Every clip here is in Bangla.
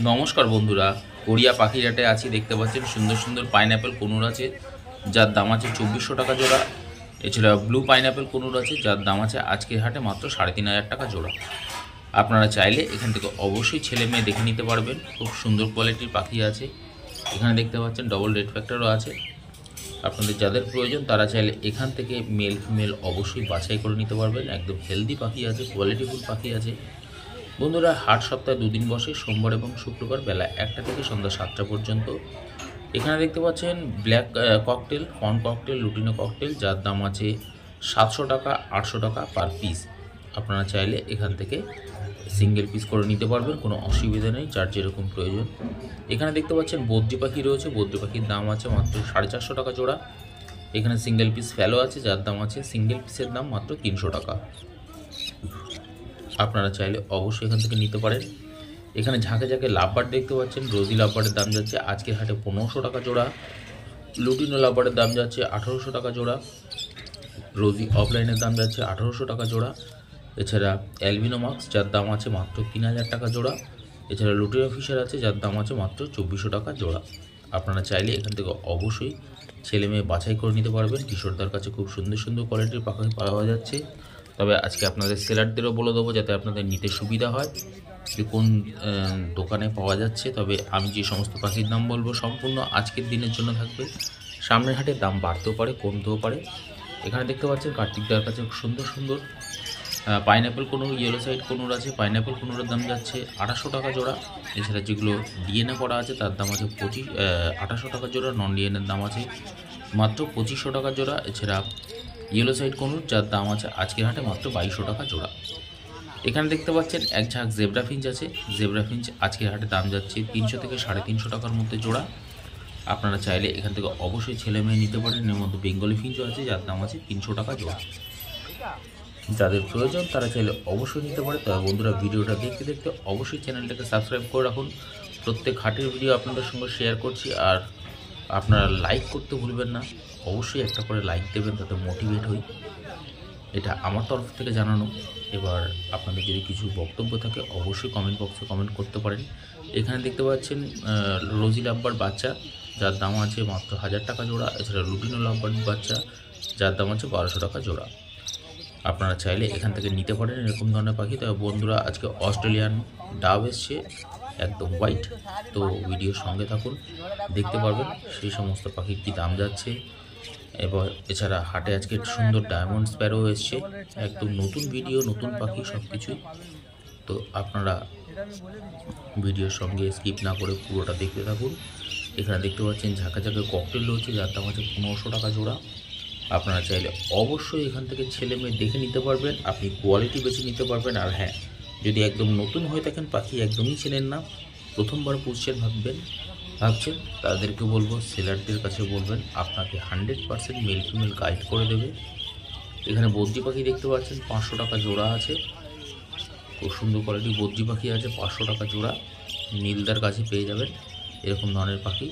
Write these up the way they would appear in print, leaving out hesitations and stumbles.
নমস্কার বন্ধুরা, গড়িয়া পাখির হাটে আছি। দেখতে পাচ্ছেন সুন্দর সুন্দর পাইনঅ্যাপেল কোনুর আছে, যার দাম আছে 2400 টাকা জোড়া। এছাড়া ব্লু পাইনঅ্যাপেল কোনুর আছে, যার দাম আছে আজকের হাটে মাত্র 3500 টাকা জোড়া। আপনারা চাইলে এখান থেকে অবশ্যই ছেলে মেয়ে দেখে নিতে পারবেন। খুব সুন্দর কোয়ালিটির পাখি আছে। এখানে দেখতে পাচ্ছেন ডবল রেড ফ্যাক্টরও আছে। আপনাদের যাদের প্রয়োজন তারা চাইলে এখান থেকে মেল ফিমেল অবশ্যই বাছাই করে নিতে পারবেন। একদম হেলদি পাখি আছে, কোয়ালিটিফুল পাখি আছে। বন্ধুরা, হাট সপ্তাহে দুদিন বসে, সোমবার এবং শুক্রবার বেলা 1টা থেকে সন্ধ্যা 7টা পর্যন্ত। এখানে দেখতে পাচ্ছেন black cockatiel, fawn cockatiel, lutino cockatiel, যার দাম আছে 700 টাকা, 800 টাকা পার পিস। আপনারা চাইলে এখান থেকে সিঙ্গেল পিস করে নিতে পারবেন, কোনো অসুবিধা নেই, যার যেরকম প্রয়োজন। এখানে দেখতে পাচ্ছেন বদ্রি পাখি রয়েছে, বদ্রি পাখির দাম আছে মাত্র 450 টাকা জোড়া। এখানে সিঙ্গেল পিস ফ্যালো আছে, যার দাম আছে সিঙ্গেল পিসের দাম মাত্র 300 টাকা। আপনারা চাইলে অবশ্যই এখান থেকে নিতে পারেন। এখানে ঝাঁকে ঝাঁকে লাভবার্ড দেখতে পাচ্ছেন। রোজি লাভবার্ডের দাম যাচ্ছে আজকের হাটে 1500 টাকা জোড়া। লুটিনো লাভবার্ডের দাম যাচ্ছে 1800 টাকা জোড়া। রোজি অফলাইনের দাম যাচ্ছে 1800 টাকা জোড়া। এছাড়া অ্যালবিনো মাক্স, যার দাম আছে মাত্র 3000 টাকা জোড়া। এছাড়া লুটিনো ফিশার আছে, যার দাম আছে মাত্র 2400 টাকা জোড়া। আপনারা চাইলে এখান থেকে অবশ্যই ছেলে মেয়ে বাছাই করে নিতে পারবেন। কিশোরদার কাছে খুব সুন্দর সুন্দর কোয়ালিটির পাখি পাওয়া যাচ্ছে। তবে আজকে আপনাদের সেলারদেরও বলে দেবো, যাতে আপনাদের নিতে সুবিধা হয় যে কোন দোকানে পাওয়া যাচ্ছে। তবে আমি যে সমস্ত পাখির নাম বলবো সম্পূর্ণ আজকের দিনের জন্য থাকবে। সামনের হাটে দাম বাড়তেও পারে, কমতেও পারে। এখানে দেখতে পাচ্ছেন কার্তিকদার কাছে সুন্দর সুন্দর পাইনঅ্যাপেল কোনুর, ইয়েলো সাইড কোনুর আছে। পাইনঅ্যাপেল কোনুরের দাম যাচ্ছে 800 টাকা জোড়া। এছাড়া যেগুলো ডিএনএ করা আছে তার দাম আছে 800 টাকা জোড়া। নন ডিএনএর দাম আছে মাত্র 2500 টাকা জোড়া। এছাড়া ইয়েলো সাইড কোনুর, যার দাম আছে আজকের হাটে মাত্র 2200 টাকা জোড়া। এখানে দেখতে পাচ্ছেন এক ঝাঁক জেব্রা ফিঞ্চ আছে। জেব্রা ফিঞ্চ আজকের হাটে দাম যাচ্ছে 300 থেকে 350 টাকার মধ্যে জোড়া। আপনারা চাইলে এখান থেকে অবশ্যই ছেলে মেয়ে নিতে পারেন। এর মধ্যে বেঙ্গলি ফিঞ্চও আছে, যার দাম আছে 300 টাকা জোড়া। যাদের প্রয়োজন তারা চাইলে অবশ্যই নিতে পারে। তবে বন্ধুরা, ভিডিওটা দেখতে দেখতে অবশ্যই চ্যানেলটাকে সাবস্ক্রাইব করে রাখুন। প্রত্যেক হাটের ভিডিও আপনাদের সঙ্গে শেয়ার করছি, আর আপনারা লাইক করতে ভুলবেন না। অবশ্যই একটা করে লাইক দেবেন, তাতে মোটিভেট হই। এটা আমার তরফ থেকে জানানো। এবার আপনাদের যদি কিছু বক্তব্য থাকে অবশ্যই কমেন্ট বক্সে কমেন্ট করতে পারেন। এখানে দেখতে পাচ্ছেন রোজি লাভবার্ড বাচ্চা, যার দাম আছে মাত্র 1000 টাকা জোড়া। এছাড়া লুটিনো লাভবার্ড বাচ্চা, যার দাম আছে 1200 টাকা জোড়া। আপনারা চাইলে এখান থেকে নিতে পারেন এরকম ধরনের পাখি। তবে বন্ধুরা, আজকে অস্ট্রেলিয়ান ডাব এসছে, একদম হোয়াইট। তো ভিডিওর সঙ্গে থাকুন, দেখতে পারবেন সেই সমস্ত পাখির কী দাম যাচ্ছে। এবার এছাড়া হাটে আজকে সুন্দর ডায়মন্ড স্প্যারো এসছে, একদম নতুন ভিডিও, নতুন পাখি সব কিছুই। তো আপনারা ভিডিওর সঙ্গে স্কিপ না করে পুরোটা দেখতে থাকুন। এখানে দেখতে পাচ্ছেন ঝাঁকা ঝাঁকা ককটেল রয়েছে, যার দাম আছে 1500 টাকা জোড়া। আপনারা চাইলে অবশ্যই এখান থেকে ছেলে মেয়ে দেখে নিতে পারবেন, আপনি কোয়ালিটি বেছে নিতে পারবেন। আর হ্যাঁ, যদি একদম নতুন হয়ে থাকেন, পাখি একদমই চেনেন না, প্রথমবার পুষছেন ভাবছেন, তাদেরকে বলবো সেলারদের কাছে বলবেন, আপনাকে 100% মেল ফিমেল গাইড করে দেবে। এখানে বদ্রি পাখি দেখতে পাচ্ছেন 500 টাকা জোড়া আছে। খুব সুন্দর কোয়ালিটির বদ্রি পাখি আছে, 500 টাকা জোড়া। নীলদার কাছে পেয়ে যাবেন এরকম ধরনের পাখি।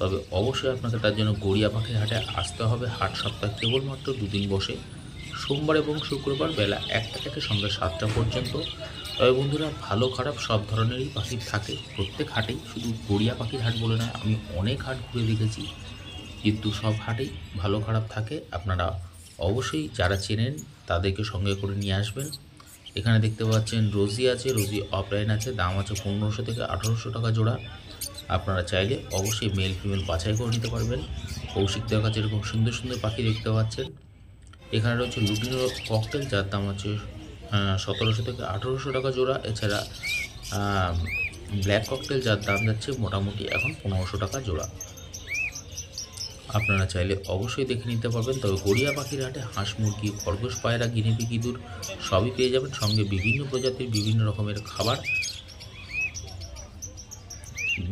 তবে অবশ্যই আপনাকে তার জন্য গড়িয়া পাখির হাটে আসতে হবে। হাট সপ্তাহে কেবলমাত্র দুদিন বসে, সোমবার এবং শুক্রবার বেলা 1টা থেকে সন্ধ্যা 7টা পর্যন্ত। তবে বন্ধুরা, ভালো খারাপ সব ধরনেরই পাখি থাকে প্রত্যেক হাটেই, শুধু গড়িয়া পাখির হাট বলে নয়, আমি অনেক হাট ঘুরে দেখেছি, কিন্তু সব হাটেই ভালো খারাপ থাকে। আপনারা অবশ্যই যারা চেনেন তাদেরকে সঙ্গে করে নিয়ে আসবেন। এখানে দেখতে পাচ্ছেন রোজি আছে, রোজি অফলাইন আছে, দাম আছে 1500 থেকে 1800 টাকা জোড়া। আপনারা চাইলে অবশ্যই মেল ফিমেল বাছাই করে নিতে পারবেন। কৌশিকদের কাছে এরকম সুন্দর সুন্দর পাখি দেখতে পাচ্ছেন। এখানে রয়েছে লুটিনো ককটেল, যার দাম আছে 1700 থেকে 1800 টাকা জোড়া। এছাড়া ব্ল্যাক ককটেল, যার দাম যাচ্ছে মোটামুটি এখন 1500 টাকা জোড়া। আপনারা চাইলে অবশ্যই দেখে নিতে পারবেন। তবে গড়িয়া পাখির হাটে হাঁস, মুরগি, খরগোশ, পায়রা, গিনিপিগ, ইঁদুর সবই পেয়ে যাবেন। সঙ্গে বিভিন্ন প্রজাতির বিভিন্ন রকমের খাবার,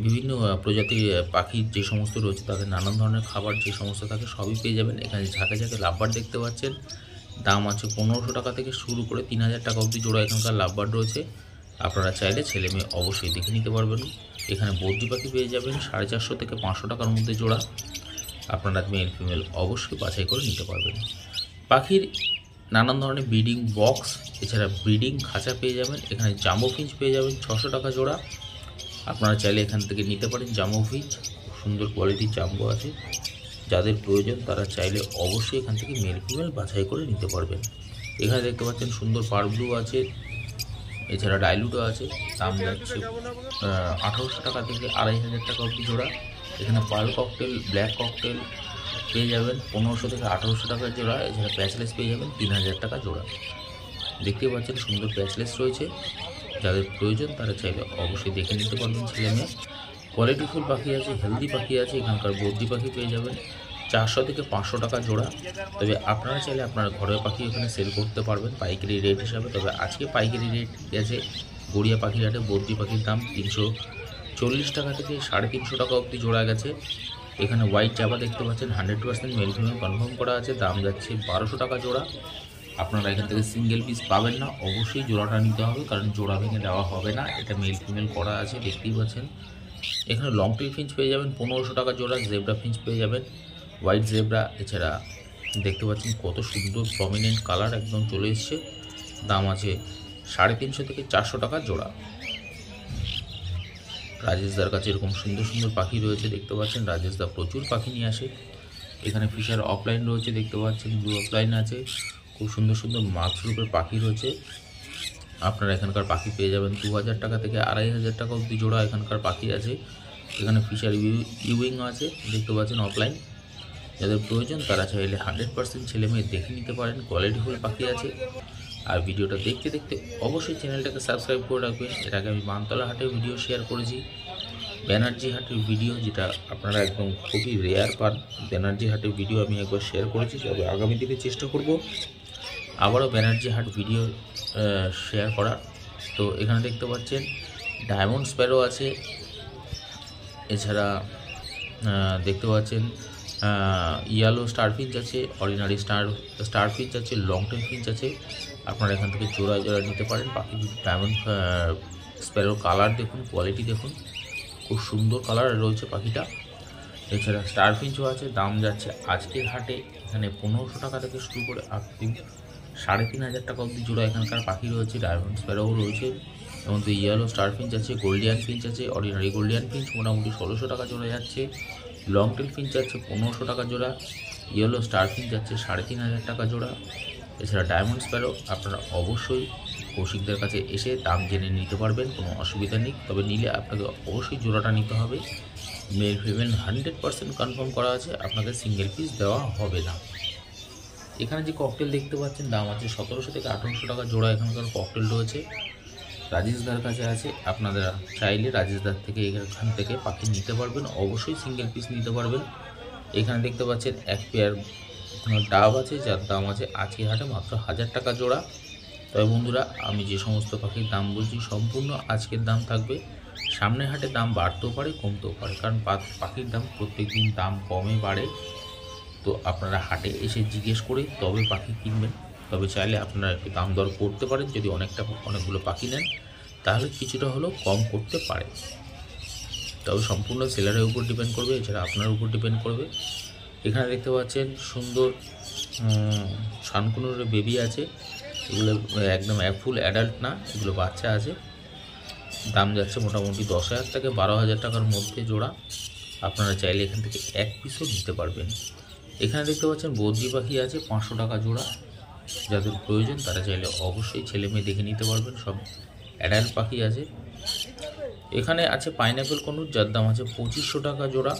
বিভিন্ন প্রজাতির পাখির যে সমস্ত রয়েছে তাদের নানান ধরনের খাবার যে সমস্ত থাকে সবই পেয়ে যাবেন। এখানে ঝাঁকে ঝাঁকে লাভবার্ড দেখতে পাচ্ছেন, দাম আছে 1500 টাকা থেকে শুরু করে 3000 টাকা অবধি জোড়া এখানকার লাভবার্ড রয়েছে। আপনারা চাইলে ছেলে মেয়ে অবশ্যই দেখে নিতে পারবেন। এখানে বদ্রি পাখি পেয়ে যাবেন 450 থেকে 500 টাকার মধ্যে জোড়া। আপনারা মেল ফিমেল অবশ্যই বাছাই করে নিতে পারবেন। পাখির নানান ধরনের ব্রিডিং বক্স, এছাড়া ব্রিডিং খাঁচা পেয়ে যাবেন। এখানে জাম্বো ফিঞ্চ পেয়ে যাবেন 600 টাকা জোড়া। আপনারা চাইলে এখান থেকে নিতে পারেন জাম্বো ফিঞ্চ, সুন্দর কোয়ালিটির জাম্বো আছে। যাদের প্রয়োজন তারা চাইলে অবশ্যই এখান থেকে মেল ফিমেল বাছাই করে নিতে পারবেন। এখানে দেখতে পাচ্ছেন সুন্দর পার ব্লু আছে, এছাড়া ডাইলুটও আছে। দাম যাচ্ছে 1800 টাকা থেকে 2500 টাকা অবধি জোড়া। এখানে পার্ল ককটেল, ব্ল্যাক ককটেল পেয়ে যাবেন 1500 থেকে 1800 টাকার জোড়া। এছাড়া প্যাচলেস পেয়ে যাবেন 3000 টাকা জোড়া। দেখতে পাচ্ছেন সুন্দর প্যাচলেস রয়েছে। যাদের প্রয়োজন তারা চাইলে অবশ্যই দেখে নিতে পারবেন। ছেলে মেয়ে কোয়ালিটিফুল পাখি আছে, হেলদি পাখি আছে। এখানকার বদ্রি পাখি পেয়ে যাবেন 400 থেকে 500 টাকা জোড়া। তবে আপনারা চাইলে আপনার ঘরের পাখি এখানে সেল করতে পারবেন পাইকারি রেট হিসাবে। তবে আজকে পাইকারি রেট গেছে গড়িয়া পাখির হাটে বদ্রি পাখির দাম 340 টাকা থেকে 350 টাকা অবধি জোড়া গেছে। এখানে হোয়াইট জাবা দেখতে পাচ্ছেন 100% মেল ফিমেল কনফার্ম করা আছে। দাম যাচ্ছে 1200 টাকা জোড়া। আপনারা এখান থেকে সিঙ্গেল পিস পাবেন না, অবশ্যই জোড়াটা নিতে হবে, কারণ জোড়া ভেঙে দেওয়া হবে না। এটা মেল ফিমেল করা আছে, দেখতেই পাচ্ছেন। এখানে লং টেল ফিঞ্চ পেয়ে যাবেন 1500 টাকা জোড়া। জেব্রা ফিঞ্চ পেয়ে যাবেন, হোয়াইট জেব্রা। এছাড়া দেখতে পাচ্ছেন কত সুন্দর প্রমিনেন্ট কালার একদম চলে এসছে। দাম আছে 350 থেকে 400 টাকা জোড়া। রাজেশদার কাছে এরকম সুন্দর সুন্দর পাখি রয়েছে, দেখতে পাচ্ছেন। রাজেশদা প্রচুর পাখি নিয়ে আসে। এখানে ফিশার অফলাইন রয়েছে, দেখতে পাচ্ছেন। ব্লু অফলাইন আছে, খুব সুন্দর সুন্দর মাস্ক রূপের পাখি রয়েছে। আপনারা এখানকার পাখি পেয়ে যাবেন 2000 টাকা থেকে 2500 টাকা অবধি জোড়া এখানকার পাখি আছে। এখানে ফিশার ইউইং আছে, দেখতে পাচ্ছেন অফলাইন। যাদের প্রয়োজন তারা চাইলে 100% ছেলে মেয়ে দেখে নিতে পারেন। কোয়ালিটিফুল পাখি আছে। আর ভিডিওটা দেখতে দেখতে অবশ্যই চ্যানেলটাকে সাবস্ক্রাইব করে রাখবেন। এর আগে আমি মানতলা হাটের ভিডিও শেয়ার করেছি, ব্যানার্জি হাটের ভিডিও, যেটা আপনারা একদম খুবই রেয়ার পান। ব্যানার্জি হাটের ভিডিও আমি একবার শেয়ার করেছি, তবে আগামী দিনে চেষ্টা করব আবারও ব্যানার্জি হাট ভিডিও শেয়ার করার। তো এখানে দেখতে পাচ্ছেন ডায়মন্ড স্প্যারো আছে। এছাড়া দেখতে পাচ্ছেন ইয়েলো স্টার ফিঞ্চ আছে, অর্ডিনারি স্টার ফিঞ্চ আছে, লং টেল ফিঞ্চ আছে। আপনারা এখান থেকে জোড়া জোড়া নিতে পারেন পাখি। ডায়মন্ড স্প্যারোর কালার দেখুন, কোয়ালিটি দেখুন, খুব সুন্দর কালার রয়েছে পাখিটা। এছাড়া স্টার ফিঞ্চও আছে। দাম যাচ্ছে আজকের হাটে এখানে 1500 টাকা থেকে শুরু করে আপনি 3500 টাকা অবধি জোড়া এখানকার পাখি রয়েছে। ডায়মন্ড স্প্যারোও রয়েছে, এবং তো ইয়েলো স্টার ফিঞ্চ আছে, গোল্ডিয়ান ফিঞ্চ আছে। অর্ডিনারি গোল্ডিয়ান ফিঞ্চ মোটামুটি 1600 টাকা জোড়া যাচ্ছে। লং টেল ফিঞ্চ আছে 1500 টাকা জোড়া। ইয়েলো স্টার ফিঞ্চ যাচ্ছে 3500 টাকা জোড়া। এছাড়া ডায়মন্ড স্প্যারো আপনারা অবশ্যই কৌশিকদের কাছে এসে দাম জেনে নিতে পারবেন, কোনো অসুবিধা নেই। তবে নিলে আপনাকে অবশ্যই জোড়াটা নিতে হবে। মেল ফিমেল 100% কনফার্ম করা আছে, আপনাকে সিঙ্গেল পিস দেওয়া হবে না। এখানে যে ককটেল দেখতে পাচ্ছেন দাম আছে 1700 থেকে 1800 টাকা জোড়া। এখানকার ককটেল রয়েছে, রাজেশদার কাছে আছে। আপনারা চাইলে রাজেশদার থেকে এখান থেকে পাখি নিতে পারবেন, অবশ্যই সিঙ্গেল পিস নিতে পারবেন। এখানে দেখতে পাচ্ছেন এক পেয়ার ডাব আছে, যার দাম আছে আজকের হাটে মাত্র 1000 টাকা জোড়া। তবে বন্ধুরা, আমি যে সমস্ত পাখির দাম বলছি সম্পূর্ণ আজকের দাম থাকবে। সামনের হাটে দাম বাড়তেও পারে, কমতেও পারে, কারণ পাখির দাম প্রত্যেক দিন দাম কমে বাড়ে। তো আপনারা হাটে এসে জিজ্ঞেস করে তবে পাখি কিনবেন। তবে চাইলে আপনারা একটু দাম দর করতে পারেন, যদি অনেকগুলো পাখি নেন তাহলে কিছুটা হলেও কম করতে পারে। তবে সম্পূর্ণ সেলারের উপর ডিপেন্ড করবে, এছাড়া আপনার উপর ডিপেন্ড করবে। এখানে দেখতে পাচ্ছেন সুন্দর শানকুনুরের বেবি আছে। এগুলো একদম ফুল অ্যাডাল্ট না, এগুলো বাচ্চা আছে। দাম যাচ্ছে মোটামুটি 10,000 থেকে 12,000 টাকার মধ্যে জোড়া। আপনারা চাইলে এখান থেকে এক পিসও নিতে পারবেন। এখানে দেখতে পাচ্ছেন বদ্রি পাখি আছে 500 টাকা জোড়া। যাদের প্রয়োজন তারা চাইলে অবশ্যই ছেলে মেয়ে দেখে নিতে পারবেন, সব অ্যাডাল্ট পাখি আছে। এখানে আছে পাইনঅ্যাপেল কনুর, যার দাম আছে 2500 টাকা জোড়া।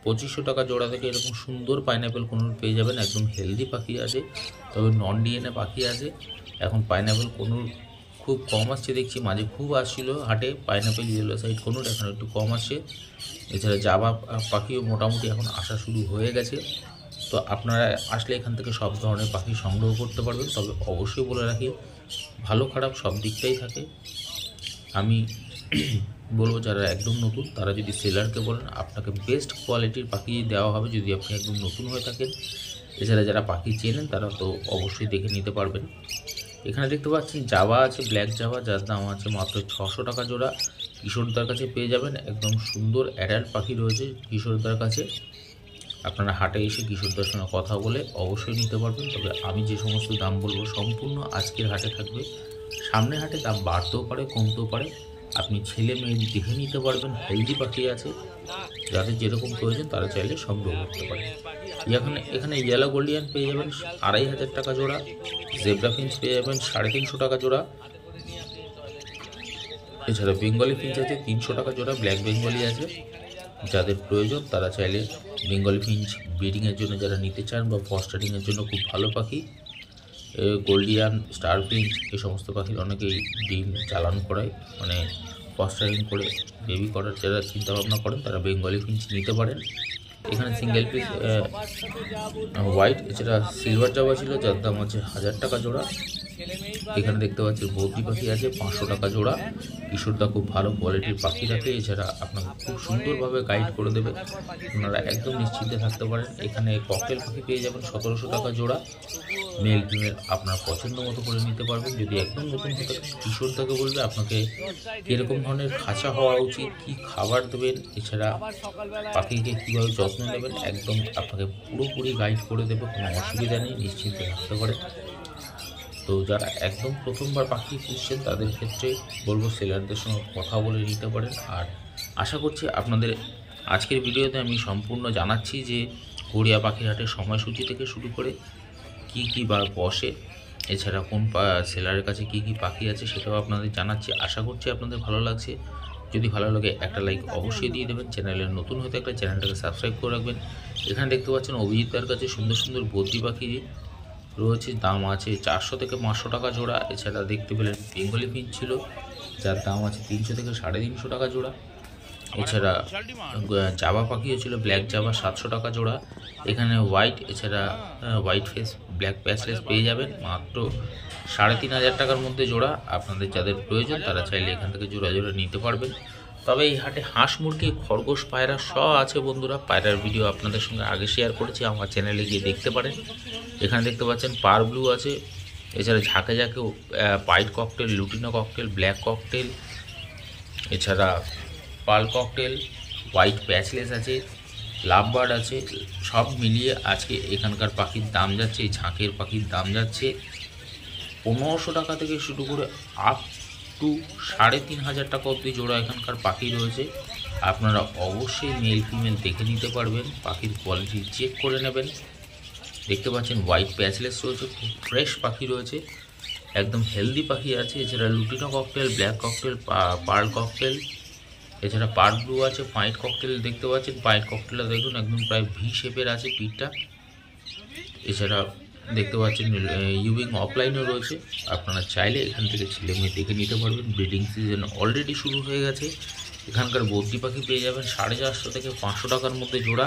2500 টাকা জোড়া থেকে এরকম সুন্দর পাইনঅ্যাপেল কনুর পেয়ে যাবেন। একদম হেলদি পাখি আছে, তবে নন ডিএনএ পাখি আছে। এখন পাইনঅ্যাপেল কনুর খুব কম আসছে দেখছি, মাঝে খুব আসছিল হাটে পাইনঅ্যাপেল ইয়েলো সাইড কনুর, এখন একটু কম আসছে। এছাড়া জাবা পাখিও মোটামুটি এখন আসা শুরু হয়ে গেছে। তো আপনারা আসলে এখান থেকে সব ধরনের পাখি সংগ্রহ করতে পারবেন। তবে অবশ্যই বলে রাখি, ভালো খারাপ সব দিকটাই থাকে। আমি বলবো যারা একদম নতুন তারা যদি সেলারকে বলেন, আপনাকে বেস্ট কোয়ালিটির পাখি দেওয়া হবে যদি আপনি একদম নতুন হয়ে থাকেন। এছাড়া যারা পাখি চেনেন তারা তো অবশ্যই দেখে নিতে পারবেন। এখানে দেখতে পাচ্ছেন জাবা আছে, ব্ল্যাক জাবা, যার দাম আছে মাত্র 600 টাকা জোড়া। কিশোরদার কাছে পেয়ে যাবেন, একদম সুন্দর অ্যাডাল্ট পাখি রয়েছে কিশোরদার কাছে। আপনারা হাটে এসে কিশোরদার সঙ্গে কথা বলে অবশ্যই নিতে পারবেন। তবে আমি যে সমস্ত দাম বলবো সম্পূর্ণ আজকের হাটে থাকবে। সামনের হাটে দাম বাড়তেও পারে, কমতেও পারে। আপনি ছেলে মেয়ে দেখে নিতে পারবেন। হেলদি পাখি আছে, যাদের যেরকম প্রয়োজন তারা চাইলে সংগ্রহ করতে পারে। এখানে ইয়েলো গোল্ডিয়ান পেয়ে যাবেন 2500 টাকা জোড়া, জেব্রা ফিঞ্চ পেয়ে যাবেন 350 টাকা জোড়া। এছাড়া বেঙ্গলি ফিঞ্চ আছে 300 টাকা জোড়া, ব্ল্যাক বেঙ্গলি আছে। যাদের প্রয়োজন তারা চাইলে বেঙ্গলি ফিঞ্চ ব্রিডিংয়ের জন্য যারা নিতে চান বা ফস্টারিংয়ের জন্য খুব ভালো পাখি। গোল্ডিয়ান, স্টার ফিঞ্চ এই সমস্ত পাখির অনেকেই ডিম চালান করায়, মানে ফস্টারিং করে বেবি করার যারা চিন্তাভাবনা করেন তারা বেঙ্গলি ফিঞ্চ নিতে পারেন। এখানে সিঙ্গেল পিস হোয়াইট, এছাড়া সিলভার জাবা ছিল যার দাম আছে 1000 টাকা জোড়া। এখানে দেখতে পাচ্ছি বদ্রি পাখি আছে 500 টাকা জোড়া। কিশোরদা খুব ভালো কোয়ালিটির পাখি রাখে, এছাড়া আপনাকে খুব সুন্দরভাবে গাইড করে দেবে, আপনারা একদম নিশ্চিন্তে থাকতে পারেন। এখানে ককটেল পাখি পেয়ে যাবেন 1700 টাকা জোড়া। মেল ফিমেল আপনার পছন্দ মতো করে নিতে পারবেন। যদি একদম নতুন হতে কিশোরদাকে বলবে আপনাকে কীরকম ধরনের খাঁচা হওয়া উচিত, কী খাবার দেবেন, এছাড়া পাখিকে কীভাবে যত্ন নেবেন, একদম আপনাকে পুরোপুরি গাইড করে দেবে, কোনো অসুবিধা নেই, নিশ্চিন্তে থাকতে পারে। তো যারা একদম প্রথমবার পাখি পুষছেন তাদের ক্ষেত্রে বলবো সেলারদের সঙ্গে কথা বলে নিতে পারেন। আর আশা করছি আপনাদের আজকের ভিডিওতে আমি সম্পূর্ণ জানাচ্ছি যে গড়িয়া পাখির হাটের সময়সূচি থেকে শুরু করে কি বার বসে, এছাড়া কোন সেলারের কাছে কি পাখি আছে সেটাও আপনাদের জানাচ্ছি। আশা করছি আপনাদের ভালো লাগছে। যদি ভালো লাগে একটা লাইক অবশ্যই দিয়ে দেবেন। চ্যানেলে নতুন হতে একটা চ্যানেলটাকে সাবস্ক্রাইব করে রাখবেন। এখানে দেখতে পাচ্ছেন অভিজিৎদার কাছে সুন্দর সুন্দর বদ্রি পাখি রয়েছে, দাম আছে 400 থেকে 500 টাকা জোড়া। এছাড়া দেখতে পেলেন বেঙ্গলি ফিঞ্চ ছিল যার দাম আছে 300 থেকে 350 টাকা জোড়া। এছাড়া জাবা পাখিও ছিল, ব্ল্যাক জাবা 700 টাকা জোড়া। এখানে হোয়াইট, এছাড়া হোয়াইট ফেস ব্ল্যাক প্যাচলেস পেয়ে যাবেন মাত্র 3500 টাকার মধ্যে জোড়া। আপনাদের যাদের প্রয়োজন তারা চাইলে এখান থেকে জোড়া নিতে পারবেন। তবে এই হাটে হাঁস, মুরগি, খরগোশ, পায়রা সব আছে বন্ধুরা। পায়রার ভিডিও আপনাদের সঙ্গে আগে শেয়ার করেছি, আমার চ্যানেলে গিয়ে দেখতে পারেন। এখানে দেখতে পাচ্ছেন পার ব্লু আছে, এছাড়া ঝাঁকে pied cockatiel, lutino cockatiel, black cockatiel, এছাড়া পার্ল ককটেল, হোয়াইট প্যাচলেস আছে, লাভ বার্ড আছে। সব মিলিয়ে আজকে এখানকার পাখির দাম যাচ্ছে, এই ঝাঁকের পাখির দাম যাচ্ছে 1500 টাকা থেকে শুরু করে আপ টু 3500 টাকা অবধি জোড়া এখানকার পাখি রয়েছে। আপনারা অবশ্যই মেল ফিমেল দেখে নিতে পারবেন, পাখির কোয়ালিটি চেক করে নেবেন। দেখতে পাচ্ছেন হোয়াইট প্যাচলেস রয়েছে, খুব ফ্রেশ পাখি রয়েছে, একদম হেলদি পাখি আছে। এছাড়া lutino cockatiel, black cockatiel, pearl cockatiel, এছাড়া পার্ল ব্লু আছে, পাইট ককটেল দেখতে পাচ্ছেন। পাইট ককটেলটা দেখুন একদম প্রায় ভি শেপের আছে পিঠটা। এছাড়া দেখতে পাচ্ছেন ইউবিং অফলাইনও রয়েছে, আপনারা চাইলে এখান থেকে ছেলে মেয়ে দেখে নিতে পারবেন। ব্রিডিং সিজন অলরেডি শুরু হয়ে গেছে। এখানকার বদ্রি পাখি পেয়ে যাবেন 450 থেকে 500 টাকার মধ্যে জোড়া।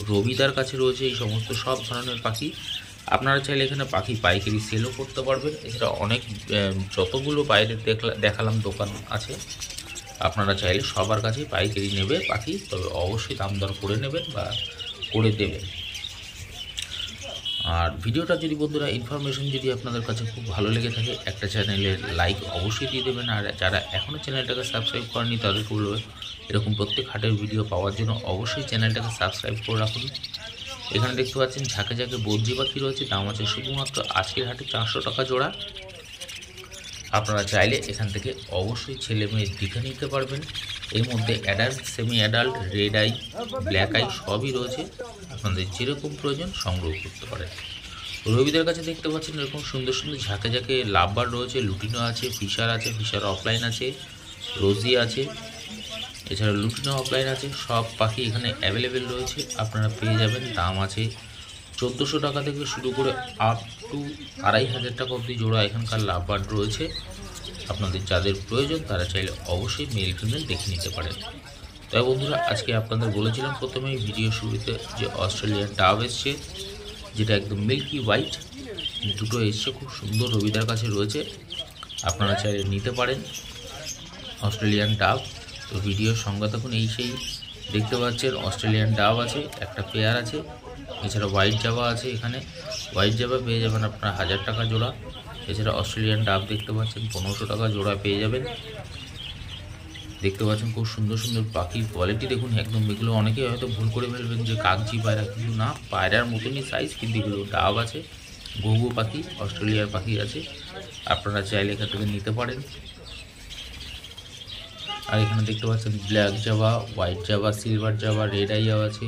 রবিদার কাছে রয়েছে এই সমস্ত সব ধরনের পাখি। আপনারা চাইলে এখানে পাখি পাইকারি সেলও করতে পারবেন। এছাড়া অনেক যতগুলো বাইরে দেখালাম দোকান আছে, আপনারা চাইলে সবার কাছেই পাইকারি নেবে পাখি, তবে অবশ্যই দাম দর করে নেবেন বা করে দেবেন। আর ভিডিওটা যদি বন্ধুরা ইনফরমেশন যদি আপনাদের কাছে খুব ভালো লেগে থাকে একটা চ্যানেলের লাইক অবশ্যই দিয়ে দেবেন। আর যারা এখনও চ্যানেলটাকে সাবস্ক্রাইব করেনি তাদেরকে বলবো এরকম প্রত্যেক হাটের ভিডিও পাওয়ার জন্য অবশ্যই চ্যানেলটাকে সাবস্ক্রাইব করে রাখুন। এখানে দেখতে পাচ্ছেন ঝাঁকে বদ্রি পাখি রয়েছে, দাম আছে শুধুমাত্র আজকের হাটে 400 টাকা জোড়া। আপনারা চাইলে এখান থেকে অবশ্যই ছেলে মেয়ে দেখে নিতে পারবেন। এর মধ্যে adult, semi adult, red eye, black eye সবই রয়েছে, আপনাদের যেরকম প্রয়োজন সংগ্রহ করতে পারেন। রবিদের কাছে দেখতে পাচ্ছেন এরকম সুন্দর সুন্দর ঝাঁকে লাভবার রয়েছে, লুটিনো আছে, ফিশার আছে, ফিশার অফলাইন আছে, রোজি আছে, এছাড়া লুটিনো অফলাইন আছে। সব পাখি এখানে অ্যাভেলেবেল রয়েছে, আপনারা পেয়ে যাবেন। দাম আছে 1400 টাকা থেকে শুরু করে আপ টু 2500 টাকা অবধি জোড়া এখানকার লাভবার্ড রয়েছে। আপনাদের যাদের প্রয়োজন তারা চাইলে অবশ্যই মেল ফিমেল দেখে নিতে পারেন। তাই বন্ধুরা আজকে আপনাদের বলেছিলাম প্রথমেই ভিডিও শুরুতে যে অস্ট্রেলিয়ান ডাব এসছে, যেটা একদম মিল্কি হোয়াইট, দুটো এসছে খুব সুন্দর, রবিদার কাছে রয়েছে, আপনারা চাইলে নিতে পারেন অস্ট্রেলিয়ান ডাব। তো ভিডিওর সঙ্গে তখন সেই দেখতে পাচ্ছেন অস্ট্রেলিয়ান ডাব আছে, একটা পেয়ার আছে, এছাড়া হোয়াইট জাবা আছে। এখানে হোয়াইট জাবা পেয়ে যাবেন আপনার 1000 টাকা জোড়া। এছাড়া অস্ট্রেলিয়ান ডাব দেখতে পাচ্ছেন 1500 টাকা জোড়া পেয়ে যাবেন। দেখতে পাচ্ছেন খুব সুন্দর সুন্দর পাখির কোয়ালিটি দেখুন একদম। এগুলো অনেকে হয়তো ভুল করে ফেলবেন যে কাগজি পায়রা, কিন্তু না, পায়রার মতনই সাইজ, কিন্তু এগুলো ডাব আছে, ঘুঘু পাখি, অস্ট্রেলিয়ার পাখি আছে, আপনারা চাইলে এখান থেকে নিতে পারেন। আর এখানে দেখতে পাচ্ছেন black Java, white Java, silver Java, red আইয়াও আছে।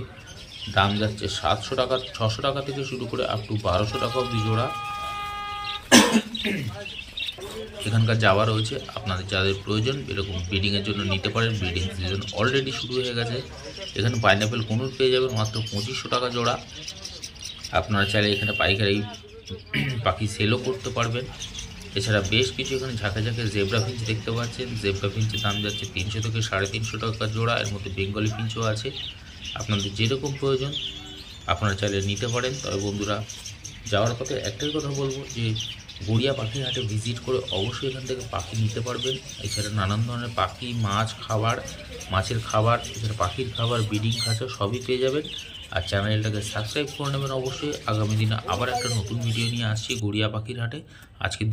দাম যাচ্ছে 700 টাকা, 600 টাকা থেকে শুরু করে আপ টু 1200 টাকা অবধি জোড়া এখানকার জাভা রয়েছে। আপনাদের যাদের প্রয়োজন এরকম ব্রিডিংয়ের জন্য নিতে পারেন। ব্রিডিং সিজন অলরেডি শুরু হয়ে গেছে। এখানে পাইনাপেল কোনুর পেয়ে যাবেন মাত্র 2500 টাকা জোড়া। আপনারা চাইলে এখানে পাইকারি পাখি সেলও করতে পারবেন। এছাড়া বেশ কিছু এখানে ঝাঁকে ঝাঁকে জেব্রা ফিঞ্চ দেখতে পাচ্ছেন। জেব্রা ফিঞ্চের দাম যাচ্ছে 300 থেকে 350 টাকা জোড়া। এর মধ্যে বেঙ্গলি ফিঞ্চও আছে। আপনাদের যেরকম প্রয়োজন আপনারা চাইলে নিতে পারেন। তবে বন্ধুরা, যাওয়ার পথে একটাই কথা বলবো যে গড়িয়া পাখির হাটে ভিজিট করে অবশ্যই এখান থেকে পাখি নিতে পারবেন। এছাড়া নানান ধরনের পাখি, মাছ, খাবার, মাছের খাবার, এছাড়া পাখির খাবার, ব্রিডিং খাঁচা সবই পেয়ে যাবেন। আর চ্যানেলটাকে সাবস্ক্রাইব করে নেবেন অবশ্যই। আগামী দিনে আবার একটা নতুন ভিডিও নিয়ে আসছি গড়িয়া পাখির হাটে। আজকে